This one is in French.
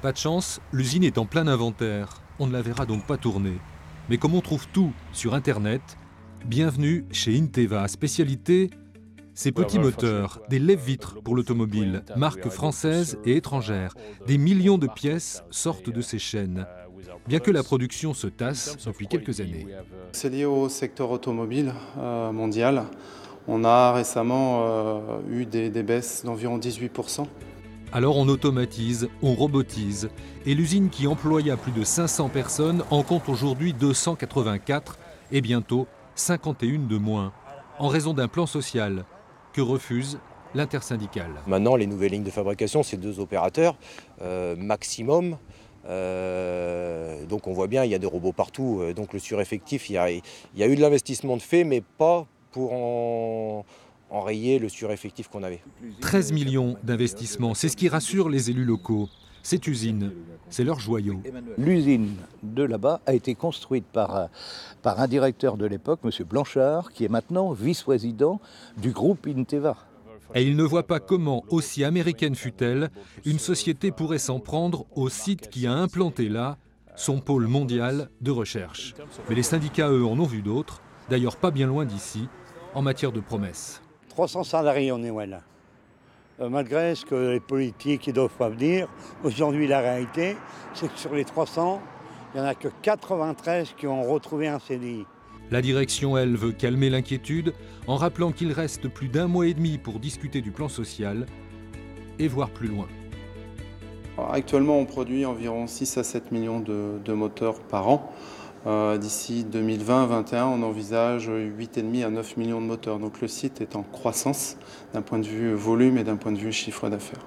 Pas de chance, l'usine est en plein inventaire. On ne la verra donc pas tourner. Mais comme on trouve tout sur Internet, bienvenue chez Inteva. Spécialité, ces petits moteurs, des lève-vitres pour l'automobile, marques françaises et étrangères. Des millions de pièces sortent de ces chaînes, bien que la production se tasse depuis quelques années. C'est lié au secteur automobile mondial. On a récemment eu des baisses d'environ 18%. Alors on automatise, on robotise, et l'usine qui employa plus de 500 personnes en compte aujourd'hui 284 et bientôt 51 de moins, en raison d'un plan social que refuse l'intersyndicale. Maintenant, les nouvelles lignes de fabrication, c'est 2 opérateurs maximum. Donc on voit bien, il y a des robots partout. Donc le sureffectif, il y a eu de l'investissement de fait, mais pas pour enrayer le sureffectif qu'on avait. 13 millions d'investissements, c'est ce qui rassure les élus locaux. Cette usine, c'est leur joyau. L'usine de là-bas a été construite par un directeur de l'époque, M. Blanchard, qui est maintenant vice-président du groupe Inteva. Et il ne voit pas comment, aussi américaine fût-elle, une société pourrait s'en prendre au site qui a implanté là son pôle mondial de recherche. Mais les syndicats, eux, en ont vu d'autres, d'ailleurs pas bien loin d'ici, en matière de promesses. 300 salariés, on est là. Malgré ce que les politiques ne doivent pas venir, aujourd'hui la réalité, c'est que sur les 300, il n'y en a que 93 qui ont retrouvé un CDI. La direction, elle, veut calmer l'inquiétude en rappelant qu'il reste plus d'1 mois et demi pour discuter du plan social et voir plus loin. Alors, actuellement, on produit environ 6 à 7 millions de moteurs par an. D'ici 2020-2021, on envisage 8,5 à 9 millions de moteurs. Donc le site est en croissance d'un point de vue volume et d'un point de vue chiffre d'affaires.